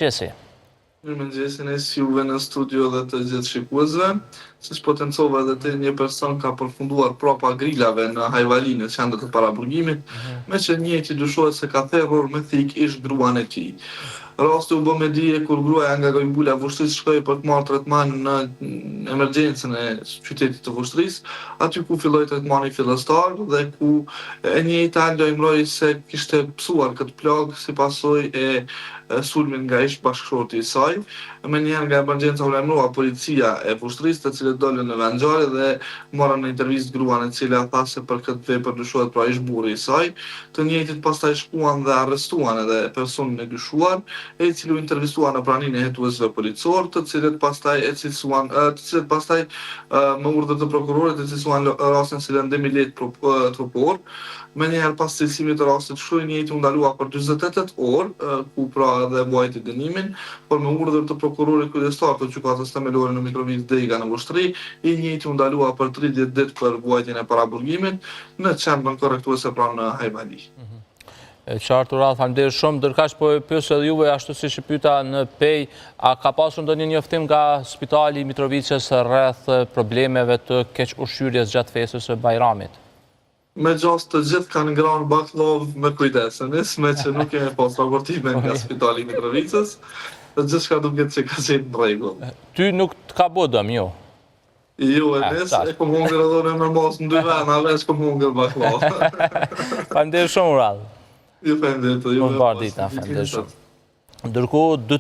Gjesi. Mirëmëngjesin e si juve në studio dhe të gjithë shikuesve. Siç potencova edhe të një person ka përfunduar prapa grilave në Hajvali në qendër të paraburgimit, me që njëjti dyshohet se ka thërrur me thik ish gruan e tij. Rasti u bë me dije kur gruaja nga Gojmbula e Vushtrrisë shkoi për të marrë tretman në emergjencën e qytetit të Vushtrrisë, aty ku filloi tretmani fillestar dhe ku e njëjta lajmëroi se kishte psuar këtë plagë si pasojë e sulmit nga ish bashkëshorti i saj. Menjëherë nga emergjenca u lajmërua policia e Vushtrrisë, të cilët dolën në vendngjarje dhe morën në intervistë gruan e cila tha se për këtë vepër dyshohet pra ish burri i saj. Të njëjtit pastaj shkuan dhe arrestuan edhe personin e dyshuar, i cili u intervistuan në praninë e hetuesve policor, të cilët pastaj me urdhër të prokurorit e cilësuan rastin si lëndim i lehtë trupor. Menjëherë pas cilësimit të rastit shkoi njëjti u ndalua për 48 orë, ku pra dhe vuajti dënimin, por me urdhër të prokurorit kujdestar të gjykatës themelore në Mitrovicë Dega në Vushtri, i njëjti u ndalua për 30 ditë për vuajtjen e paraburgimit në qendrën korrektuese pranë në Hajvali. Qartë Ural, faleminderit shumë. Ndërkaq po e pyes edhe juve ashtu siç e pyeta në Pej, a ka pasur ndonjë njoftim nga Spitali i Mitrovicës rreth problemeve të keq ushqyerjes gjatë festës së Bajramit? Me gjas të gjithë kanë ngrënë bakllov me kujdesenis, me që nuk kemi pas raportime nga Spitali i Mitrovicës, dhe gjithçka duket se ka qenë në rregull. Ty nuk të ka bë dëm, jo? Jo, e kom hungër edhe në mos në 2 vena, veç kom hungër bakllov. Faleminderit shumë Ural. Ju faleminderit. Unë bardita, faleminderit shumë. Ndërkohë